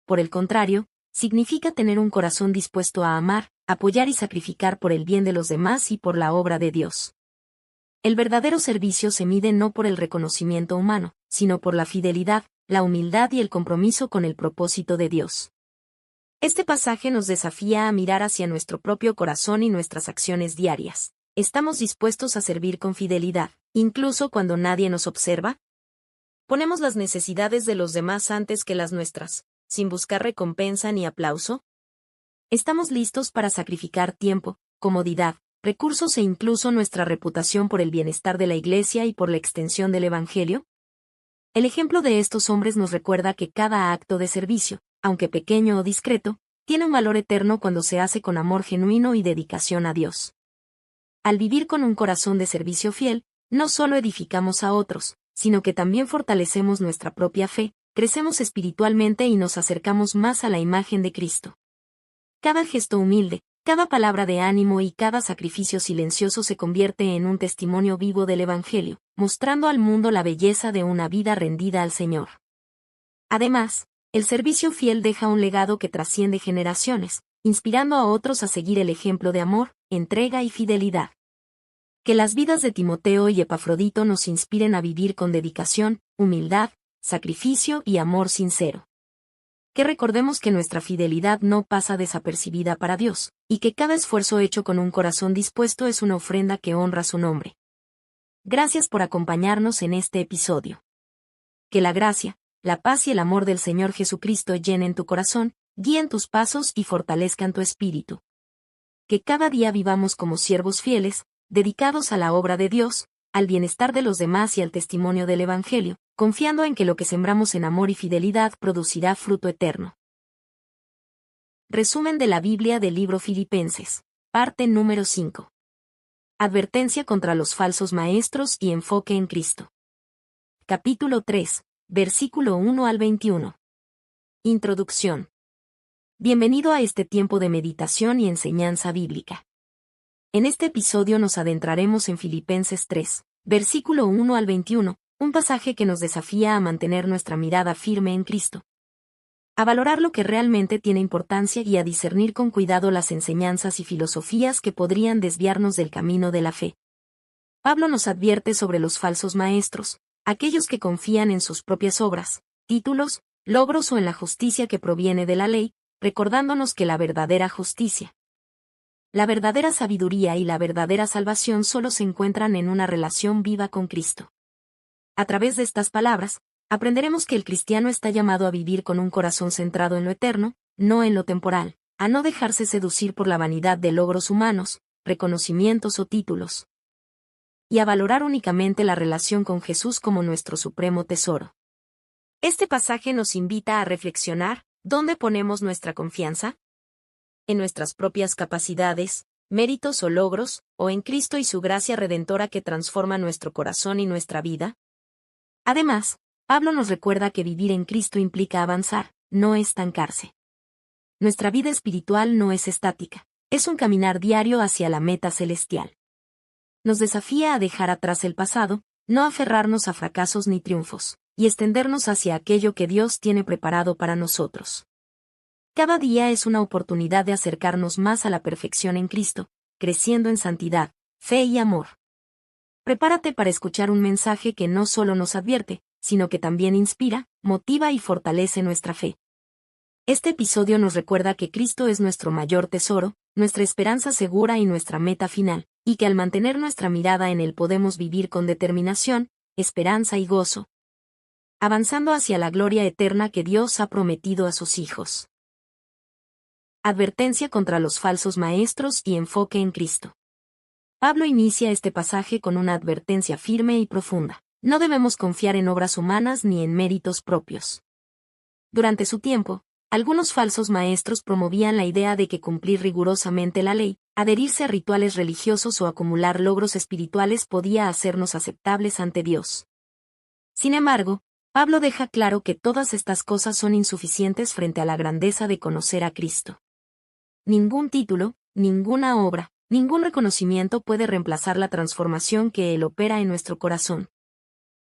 Por el contrario, significa tener un corazón dispuesto a amar, apoyar y sacrificar por el bien de los demás y por la obra de Dios. El verdadero servicio se mide no por el reconocimiento humano, sino por la fidelidad, la humildad y el compromiso con el propósito de Dios. Este pasaje nos desafía a mirar hacia nuestro propio corazón y nuestras acciones diarias. ¿Estamos dispuestos a servir con fidelidad, incluso cuando nadie nos observa? ¿Ponemos las necesidades de los demás antes que las nuestras, sin buscar recompensa ni aplauso? ¿Estamos listos para sacrificar tiempo, comodidad, recursos e incluso nuestra reputación por el bienestar de la Iglesia y por la extensión del Evangelio? El ejemplo de estos hombres nos recuerda que cada acto de servicio, aunque pequeño o discreto, tiene un valor eterno cuando se hace con amor genuino y dedicación a Dios. Al vivir con un corazón de servicio fiel, no solo edificamos a otros, sino que también fortalecemos nuestra propia fe, crecemos espiritualmente y nos acercamos más a la imagen de Cristo. Cada gesto humilde, cada palabra de ánimo y cada sacrificio silencioso se convierte en un testimonio vivo del Evangelio, mostrando al mundo la belleza de una vida rendida al Señor. Además, el servicio fiel deja un legado que trasciende generaciones, inspirando a otros a seguir el ejemplo de amor, entrega y fidelidad. Que las vidas de Timoteo y Epafrodito nos inspiren a vivir con dedicación, humildad, sacrificio y amor sincero. Que recordemos que nuestra fidelidad no pasa desapercibida para Dios, y que cada esfuerzo hecho con un corazón dispuesto es una ofrenda que honra su nombre. Gracias por acompañarnos en este episodio. Que la gracia, la paz y el amor del Señor Jesucristo llenen tu corazón, guíen tus pasos y fortalezcan tu espíritu. Que cada día vivamos como siervos fieles, dedicados a la obra de Dios, al bienestar de los demás y al testimonio del Evangelio, confiando en que lo que sembramos en amor y fidelidad producirá fruto eterno. Resumen de la Biblia del libro Filipenses. Parte número 5. Advertencia contra los falsos maestros y enfoque en Cristo. Capítulo 3. versículo 1 al 21. Introducción. Bienvenido a este tiempo de meditación y enseñanza bíblica. En este episodio nos adentraremos en Filipenses 3, versículo 1 al 21, un pasaje que nos desafía a mantener nuestra mirada firme en Cristo, a valorar lo que realmente tiene importancia y a discernir con cuidado las enseñanzas y filosofías que podrían desviarnos del camino de la fe. Pablo nos advierte sobre los falsos maestros, aquellos que confían en sus propias obras, títulos, logros o en la justicia que proviene de la ley, recordándonos que la verdadera justicia, la verdadera sabiduría y la verdadera salvación solo se encuentran en una relación viva con Cristo. A través de estas palabras, aprenderemos que el cristiano está llamado a vivir con un corazón centrado en lo eterno, no en lo temporal, a no dejarse seducir por la vanidad de logros humanos, reconocimientos o títulos, y a valorar únicamente la relación con Jesús como nuestro supremo tesoro. Este pasaje nos invita a reflexionar: ¿dónde ponemos nuestra confianza? ¿En nuestras propias capacidades, méritos o logros, o en Cristo y su gracia redentora que transforma nuestro corazón y nuestra vida? Además, Pablo nos recuerda que vivir en Cristo implica avanzar, no estancarse. Nuestra vida espiritual no es estática, es un caminar diario hacia la meta celestial. Nos desafía a dejar atrás el pasado, no aferrarnos a fracasos ni triunfos, y extendernos hacia aquello que Dios tiene preparado para nosotros. Cada día es una oportunidad de acercarnos más a la perfección en Cristo, creciendo en santidad, fe y amor. Prepárate para escuchar un mensaje que no solo nos advierte, sino que también inspira, motiva y fortalece nuestra fe. Este episodio nos recuerda que Cristo es nuestro mayor tesoro, nuestra esperanza segura y nuestra meta final, y que al mantener nuestra mirada en Él podemos vivir con determinación, esperanza y gozo, avanzando hacia la gloria eterna que Dios ha prometido a sus hijos. Advertencia contra los falsos maestros y enfoque en Cristo. Pablo inicia este pasaje con una advertencia firme y profunda. No debemos confiar en obras humanas ni en méritos propios. Durante su tiempo, algunos falsos maestros promovían la idea de que cumplir rigurosamente la ley, adherirse a rituales religiosos o acumular logros espirituales podía hacernos aceptables ante Dios. Sin embargo, Pablo deja claro que todas estas cosas son insuficientes frente a la grandeza de conocer a Cristo. Ningún título, ninguna obra, ningún reconocimiento puede reemplazar la transformación que Él opera en nuestro corazón.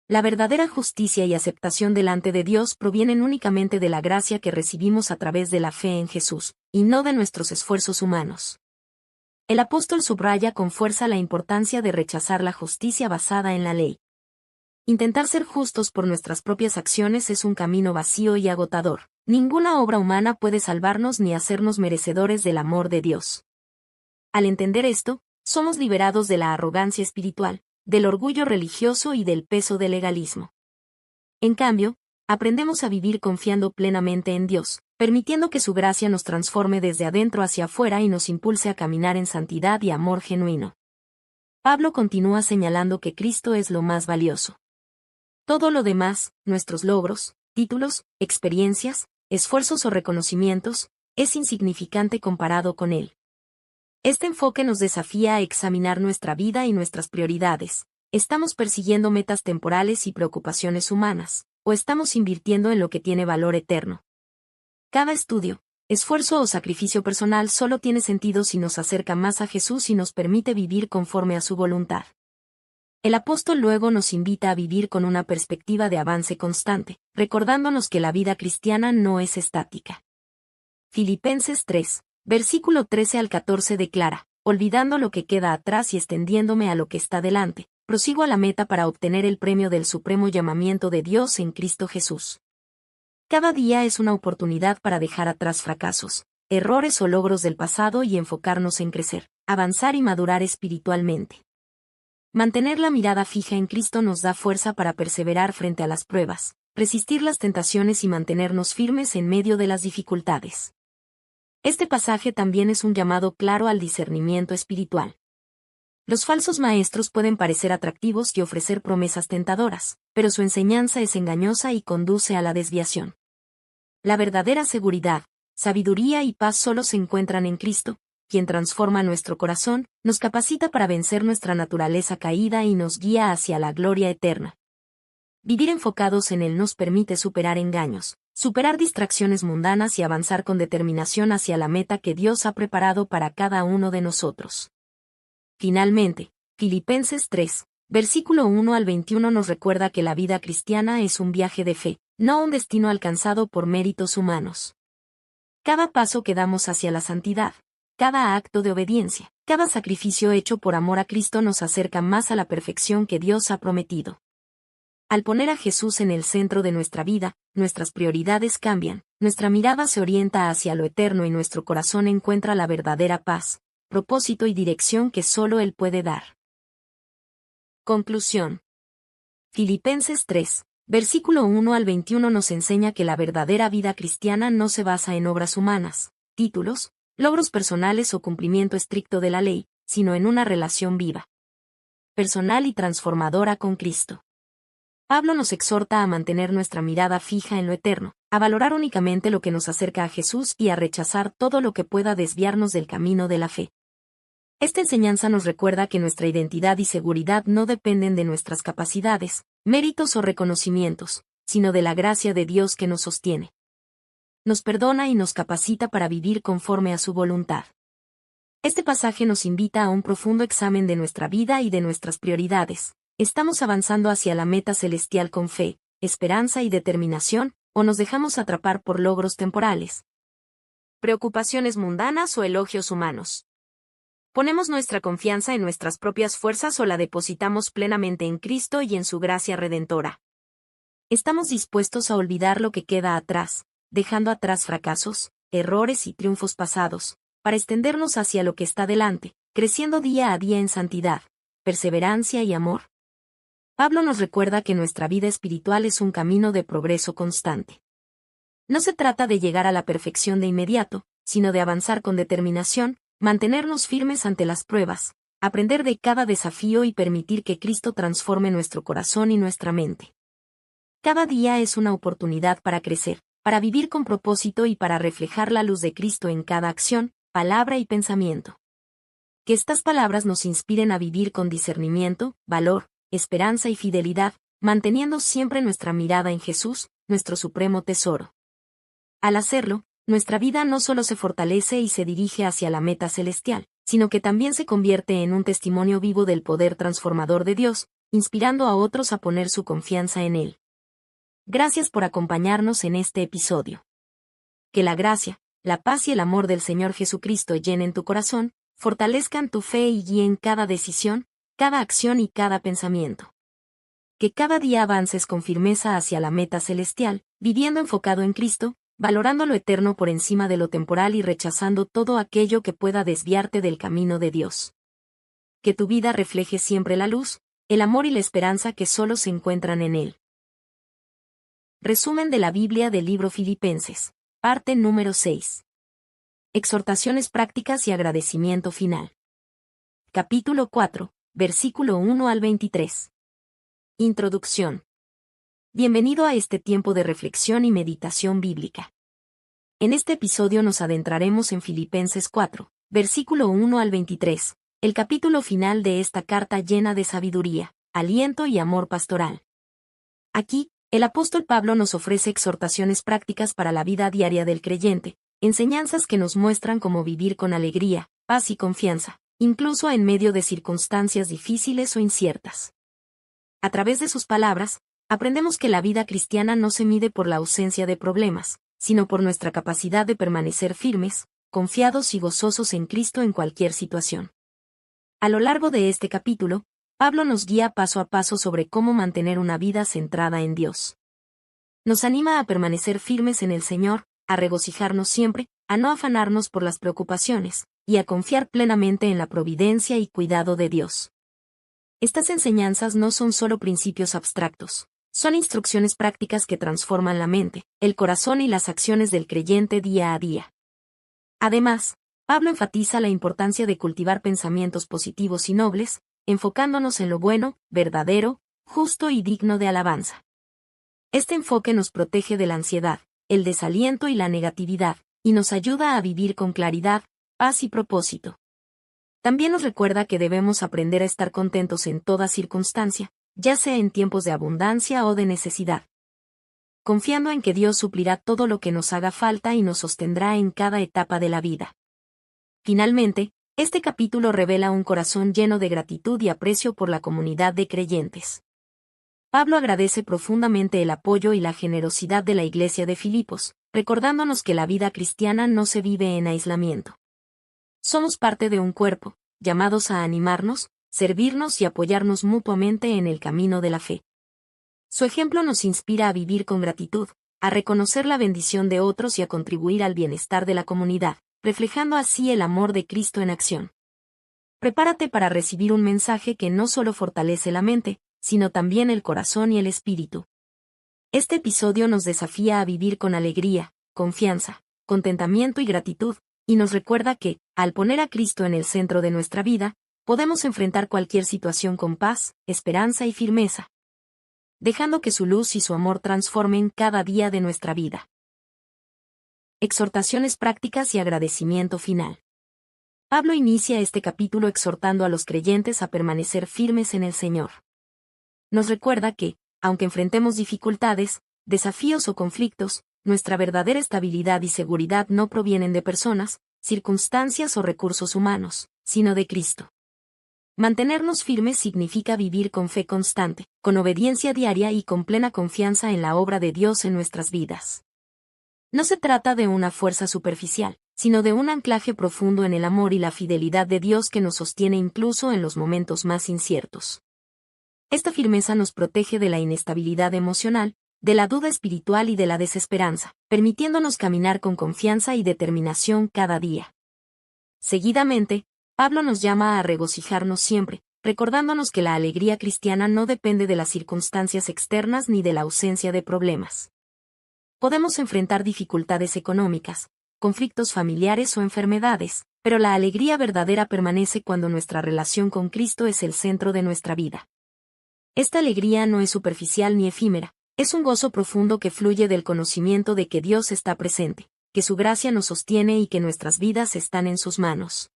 La verdadera justicia y aceptación delante de Dios provienen únicamente de la gracia que recibimos a través de la fe en Jesús, y no de nuestros esfuerzos humanos. El apóstol subraya con fuerza la importancia de rechazar la justicia basada en la ley. Intentar ser justos por nuestras propias acciones es un camino vacío y agotador. Ninguna obra humana puede salvarnos ni hacernos merecedores del amor de Dios. Al entender esto, somos liberados de la arrogancia espiritual, del orgullo religioso y del peso del legalismo. En cambio, aprendemos a vivir confiando plenamente en Dios, permitiendo que su gracia nos transforme desde adentro hacia afuera y nos impulse a caminar en santidad y amor genuino. Pablo continúa señalando que Cristo es lo más valioso. Todo lo demás, nuestros logros, títulos, experiencias, esfuerzos o reconocimientos, es insignificante comparado con Él. Este enfoque nos desafía a examinar nuestra vida y nuestras prioridades. ¿Estamos persiguiendo metas temporales y preocupaciones humanas, o estamos invirtiendo en lo que tiene valor eterno? Cada estudio, esfuerzo o sacrificio personal solo tiene sentido si nos acerca más a Jesús y nos permite vivir conforme a su voluntad. El apóstol luego nos invita a vivir con una perspectiva de avance constante, recordándonos que la vida cristiana no es estática. Filipenses 3, versículo 13 al 14 declara: olvidando lo que queda atrás y extendiéndome a lo que está delante, prosigo a la meta para obtener el premio del supremo llamamiento de Dios en Cristo Jesús. Cada día es una oportunidad para dejar atrás fracasos, errores o logros del pasado y enfocarnos en crecer, avanzar y madurar espiritualmente. Mantener la mirada fija en Cristo nos da fuerza para perseverar frente a las pruebas, resistir las tentaciones y mantenernos firmes en medio de las dificultades. Este pasaje también es un llamado claro al discernimiento espiritual. Los falsos maestros pueden parecer atractivos y ofrecer promesas tentadoras, pero su enseñanza es engañosa y conduce a la desviación. La verdadera seguridad, sabiduría y paz solo se encuentran en Cristo, quien transforma nuestro corazón, nos capacita para vencer nuestra naturaleza caída y nos guía hacia la gloria eterna. Vivir enfocados en Él nos permite superar engaños, superar distracciones mundanas y avanzar con determinación hacia la meta que Dios ha preparado para cada uno de nosotros. Finalmente, Filipenses 3, versículo 1 al 21 nos recuerda que la vida cristiana es un viaje de fe, no un destino alcanzado por méritos humanos. Cada paso que damos hacia la santidad, cada acto de obediencia, cada sacrificio hecho por amor a Cristo nos acerca más a la perfección que Dios ha prometido. Al poner a Jesús en el centro de nuestra vida, nuestras prioridades cambian, nuestra mirada se orienta hacia lo eterno y nuestro corazón encuentra la verdadera paz, propósito y dirección que solo Él puede dar. Conclusión. Filipenses 3, versículo 1 al 21 nos enseña que la verdadera vida cristiana no se basa en obras humanas, títulos, logros personales o cumplimiento estricto de la ley, sino en una relación viva, personal y transformadora con Cristo. Pablo nos exhorta a mantener nuestra mirada fija en lo eterno, a valorar únicamente lo que nos acerca a Jesús y a rechazar todo lo que pueda desviarnos del camino de la fe. Esta enseñanza nos recuerda que nuestra identidad y seguridad no dependen de nuestras capacidades, méritos o reconocimientos, sino de la gracia de Dios que nos sostiene. Nos perdona y nos capacita para vivir conforme a su voluntad. Este pasaje nos invita a un profundo examen de nuestra vida y de nuestras prioridades. ¿Estamos avanzando hacia la meta celestial con fe, esperanza y determinación, o nos dejamos atrapar por logros temporales? ¿Preocupaciones mundanas o elogios humanos? ¿Ponemos nuestra confianza en nuestras propias fuerzas o la depositamos plenamente en Cristo y en su gracia redentora? ¿Estamos dispuestos a olvidar lo que queda atrás, dejando atrás fracasos, errores y triunfos pasados, para extendernos hacia lo que está delante, creciendo día a día en santidad, perseverancia y amor? Pablo nos recuerda que nuestra vida espiritual es un camino de progreso constante. No se trata de llegar a la perfección de inmediato, sino de avanzar con determinación, mantenernos firmes ante las pruebas, aprender de cada desafío y permitir que Cristo transforme nuestro corazón y nuestra mente. Cada día es una oportunidad para crecer, para vivir con propósito y para reflejar la luz de Cristo en cada acción, palabra y pensamiento. Que estas palabras nos inspiren a vivir con discernimiento, valor, esperanza y fidelidad, manteniendo siempre nuestra mirada en Jesús, nuestro supremo tesoro. Al hacerlo, nuestra vida no solo se fortalece y se dirige hacia la meta celestial, sino que también se convierte en un testimonio vivo del poder transformador de Dios, inspirando a otros a poner su confianza en Él. Gracias por acompañarnos en este episodio. Que la gracia, la paz y el amor del Señor Jesucristo llenen tu corazón, fortalezcan tu fe y guíen cada decisión, cada acción y cada pensamiento. Que cada día avances con firmeza hacia la meta celestial, viviendo enfocado en Cristo, valorando lo eterno por encima de lo temporal y rechazando todo aquello que pueda desviarte del camino de Dios. Que tu vida refleje siempre la luz, el amor y la esperanza que solo se encuentran en Él. Resumen de la Biblia del libro Filipenses. Parte número 6. Exhortaciones prácticas y agradecimiento final. Capítulo 4. Versículo 1 al 23. Introducción. Bienvenido a este tiempo de reflexión y meditación bíblica. En este episodio nos adentraremos en Filipenses 4, versículo 1 al 23, el capítulo final de esta carta llena de sabiduría, aliento y amor pastoral. Aquí, el apóstol Pablo nos ofrece exhortaciones prácticas para la vida diaria del creyente, enseñanzas que nos muestran cómo vivir con alegría, paz y confianza, incluso en medio de circunstancias difíciles o inciertas. A través de sus palabras, aprendemos que la vida cristiana no se mide por la ausencia de problemas, sino por nuestra capacidad de permanecer firmes, confiados y gozosos en Cristo en cualquier situación. A lo largo de este capítulo, Pablo nos guía paso a paso sobre cómo mantener una vida centrada en Dios. Nos anima a permanecer firmes en el Señor, a regocijarnos siempre, a no afanarnos por las preocupaciones, y a confiar plenamente en la providencia y cuidado de Dios. Estas enseñanzas no son solo principios abstractos, son instrucciones prácticas que transforman la mente, el corazón y las acciones del creyente día a día. Además, Pablo enfatiza la importancia de cultivar pensamientos positivos y nobles, enfocándonos en lo bueno, verdadero, justo y digno de alabanza. Este enfoque nos protege de la ansiedad, el desaliento y la negatividad, y nos ayuda a vivir con claridad, paz y propósito. También nos recuerda que debemos aprender a estar contentos en toda circunstancia, ya sea en tiempos de abundancia o de necesidad. Confiando en que Dios suplirá todo lo que nos haga falta y nos sostendrá en cada etapa de la vida. Finalmente, este capítulo revela un corazón lleno de gratitud y aprecio por la comunidad de creyentes. Pablo agradece profundamente el apoyo y la generosidad de la iglesia de Filipos, recordándonos que la vida cristiana no se vive en aislamiento. Somos parte de un cuerpo, llamados a animarnos, servirnos y apoyarnos mutuamente en el camino de la fe. Su ejemplo nos inspira a vivir con gratitud, a reconocer la bendición de otros y a contribuir al bienestar de la comunidad, reflejando así el amor de Cristo en acción. Prepárate para recibir un mensaje que no solo fortalece la mente, sino también el corazón y el espíritu. Este episodio nos desafía a vivir con alegría, confianza, contentamiento y gratitud, y nos recuerda que, al poner a Cristo en el centro de nuestra vida, podemos enfrentar cualquier situación con paz, esperanza y firmeza, dejando que su luz y su amor transformen cada día de nuestra vida. Exhortaciones prácticas y agradecimiento final. Pablo inicia este capítulo exhortando a los creyentes a permanecer firmes en el Señor. Nos recuerda que, aunque enfrentemos dificultades, desafíos o conflictos, nuestra verdadera estabilidad y seguridad no provienen de personas, circunstancias o recursos humanos, sino de Cristo. Mantenernos firmes significa vivir con fe constante, con obediencia diaria y con plena confianza en la obra de Dios en nuestras vidas. No se trata de una fuerza superficial, sino de un anclaje profundo en el amor y la fidelidad de Dios que nos sostiene incluso en los momentos más inciertos. Esta firmeza nos protege de la inestabilidad emocional, de la duda espiritual y de la desesperanza, permitiéndonos caminar con confianza y determinación cada día. Seguidamente, Pablo nos llama a regocijarnos siempre, recordándonos que la alegría cristiana no depende de las circunstancias externas ni de la ausencia de problemas. Podemos enfrentar dificultades económicas, conflictos familiares o enfermedades, pero la alegría verdadera permanece cuando nuestra relación con Cristo es el centro de nuestra vida. Esta alegría no es superficial ni efímera, es un gozo profundo que fluye del conocimiento de que Dios está presente, que su gracia nos sostiene y que nuestras vidas están en sus manos.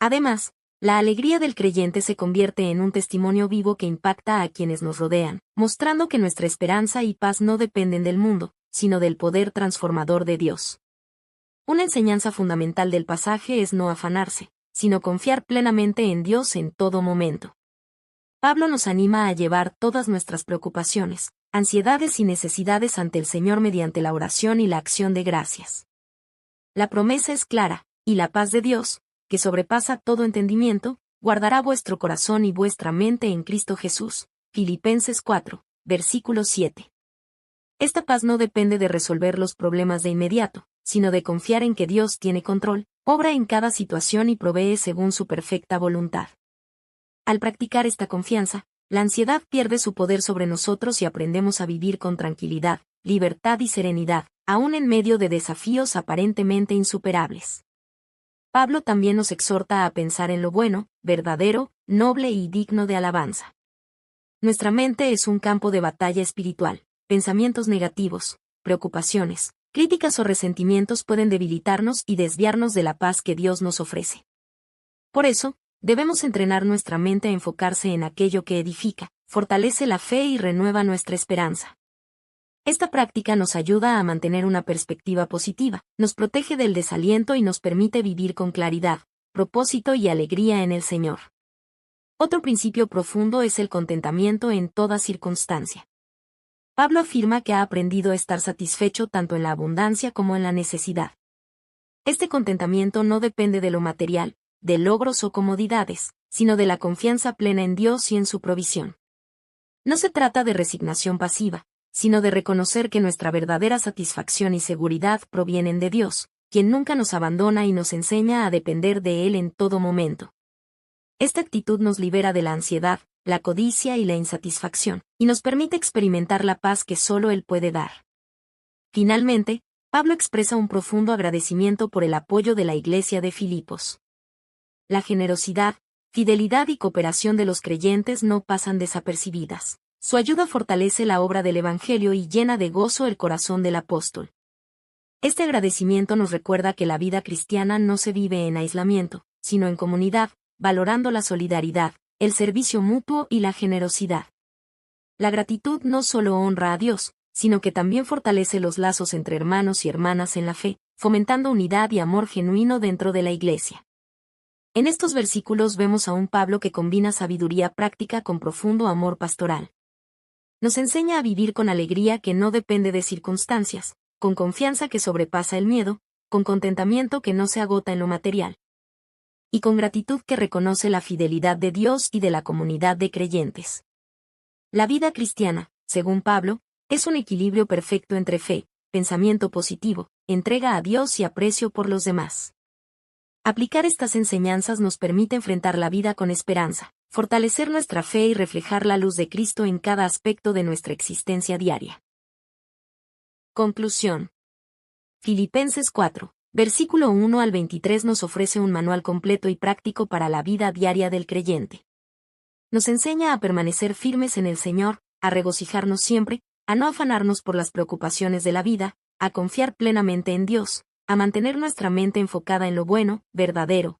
Además, la alegría del creyente se convierte en un testimonio vivo que impacta a quienes nos rodean, mostrando que nuestra esperanza y paz no dependen del mundo, sino del poder transformador de Dios. Una enseñanza fundamental del pasaje es no afanarse, sino confiar plenamente en Dios en todo momento. Pablo nos anima a llevar todas nuestras preocupaciones, ansiedades y necesidades ante el Señor mediante la oración y la acción de gracias. La promesa es clara, y la paz de Dios, que sobrepasa todo entendimiento, guardará vuestro corazón y vuestra mente en Cristo Jesús. Filipenses 4, versículo 7. Esta paz no depende de resolver los problemas de inmediato, sino de confiar en que Dios tiene control, obra en cada situación y provee según su perfecta voluntad. Al practicar esta confianza, la ansiedad pierde su poder sobre nosotros y aprendemos a vivir con tranquilidad, libertad y serenidad, aun en medio de desafíos aparentemente insuperables. Pablo también nos exhorta a pensar en lo bueno, verdadero, noble y digno de alabanza. Nuestra mente es un campo de batalla espiritual. Pensamientos negativos, preocupaciones, críticas o resentimientos pueden debilitarnos y desviarnos de la paz que Dios nos ofrece. Por eso, debemos entrenar nuestra mente a enfocarse en aquello que edifica, fortalece la fe y renueva nuestra esperanza. Esta práctica nos ayuda a mantener una perspectiva positiva, nos protege del desaliento y nos permite vivir con claridad, propósito y alegría en el Señor. Otro principio profundo es el contentamiento en toda circunstancia. Pablo afirma que ha aprendido a estar satisfecho tanto en la abundancia como en la necesidad. Este contentamiento no depende de lo material, de logros o comodidades, sino de la confianza plena en Dios y en su provisión. No se trata de resignación pasiva, sino de reconocer que nuestra verdadera satisfacción y seguridad provienen de Dios, quien nunca nos abandona y nos enseña a depender de Él en todo momento. Esta actitud nos libera de la ansiedad, la codicia y la insatisfacción, y nos permite experimentar la paz que solo Él puede dar. Finalmente, Pablo expresa un profundo agradecimiento por el apoyo de la iglesia de Filipos. La generosidad, fidelidad y cooperación de los creyentes no pasan desapercibidas. Su ayuda fortalece la obra del Evangelio y llena de gozo el corazón del apóstol. Este agradecimiento nos recuerda que la vida cristiana no se vive en aislamiento, sino en comunidad, valorando la solidaridad, el servicio mutuo y la generosidad. La gratitud no solo honra a Dios, sino que también fortalece los lazos entre hermanos y hermanas en la fe, fomentando unidad y amor genuino dentro de la Iglesia. En estos versículos vemos a un Pablo que combina sabiduría práctica con profundo amor pastoral. Nos enseña a vivir con alegría que no depende de circunstancias, con confianza que sobrepasa el miedo, con contentamiento que no se agota en lo material, y con gratitud que reconoce la fidelidad de Dios y de la comunidad de creyentes. La vida cristiana, según Pablo, es un equilibrio perfecto entre fe, pensamiento positivo, entrega a Dios y aprecio por los demás. Aplicar estas enseñanzas nos permite enfrentar la vida con esperanza, fortalecer nuestra fe y reflejar la luz de Cristo en cada aspecto de nuestra existencia diaria. Conclusión. Filipenses 4, versículo 1 al 23 nos ofrece un manual completo y práctico para la vida diaria del creyente. Nos enseña a permanecer firmes en el Señor, a regocijarnos siempre, a no afanarnos por las preocupaciones de la vida, a confiar plenamente en Dios, a mantener nuestra mente enfocada en lo bueno, verdadero,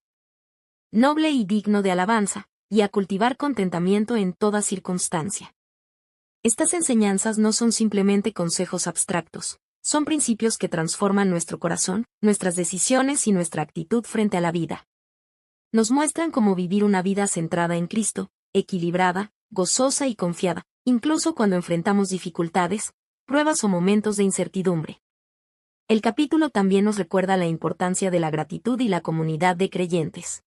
noble y digno de alabanza, y a cultivar contentamiento en toda circunstancia. Estas enseñanzas no son simplemente consejos abstractos, son principios que transforman nuestro corazón, nuestras decisiones y nuestra actitud frente a la vida. Nos muestran cómo vivir una vida centrada en Cristo, equilibrada, gozosa y confiada, incluso cuando enfrentamos dificultades, pruebas o momentos de incertidumbre. El capítulo también nos recuerda la importancia de la gratitud y la comunidad de creyentes.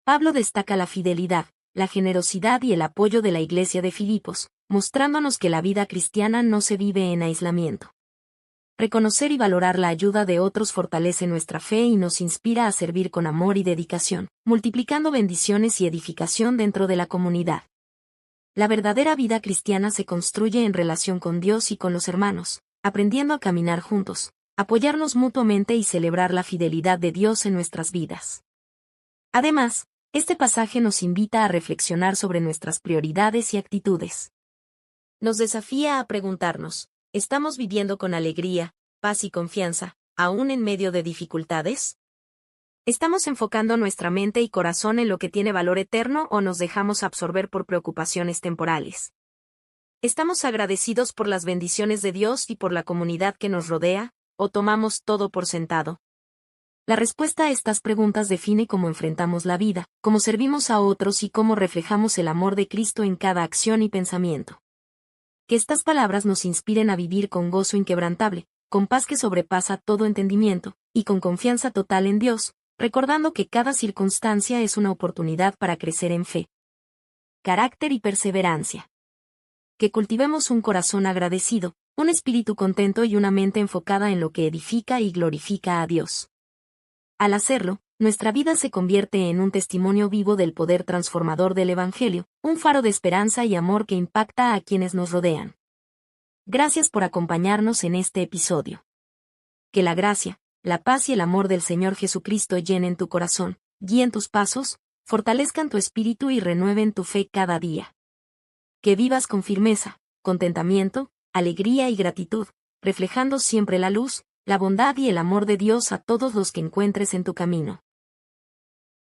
Pablo destaca la fidelidad, la generosidad y el apoyo de la Iglesia de Filipos, mostrándonos que la vida cristiana no se vive en aislamiento. Reconocer y valorar la ayuda de otros fortalece nuestra fe y nos inspira a servir con amor y dedicación, multiplicando bendiciones y edificación dentro de la comunidad. La verdadera vida cristiana se construye en relación con Dios y con los hermanos, aprendiendo a caminar juntos, apoyarnos mutuamente y celebrar la fidelidad de Dios en nuestras vidas. Además, este pasaje nos invita a reflexionar sobre nuestras prioridades y actitudes. Nos desafía a preguntarnos, ¿estamos viviendo con alegría, paz y confianza, aún en medio de dificultades? ¿Estamos enfocando nuestra mente y corazón en lo que tiene valor eterno o nos dejamos absorber por preocupaciones temporales? ¿Estamos agradecidos por las bendiciones de Dios y por la comunidad que nos rodea, o tomamos todo por sentado? La respuesta a estas preguntas define cómo enfrentamos la vida, cómo servimos a otros y cómo reflejamos el amor de Cristo en cada acción y pensamiento. Que estas palabras nos inspiren a vivir con gozo inquebrantable, con paz que sobrepasa todo entendimiento, y con confianza total en Dios, recordando que cada circunstancia es una oportunidad para crecer en fe, carácter y perseverancia. Que cultivemos un corazón agradecido, un espíritu contento y una mente enfocada en lo que edifica y glorifica a Dios. Al hacerlo, nuestra vida se convierte en un testimonio vivo del poder transformador del Evangelio, un faro de esperanza y amor que impacta a quienes nos rodean. Gracias por acompañarnos en este episodio. Que la gracia, la paz y el amor del Señor Jesucristo llenen tu corazón, guíen tus pasos, fortalezcan tu espíritu y renueven tu fe cada día. Que vivas con firmeza, contentamiento, alegría y gratitud, reflejando siempre la luz, la bondad y el amor de Dios a todos los que encuentres en tu camino.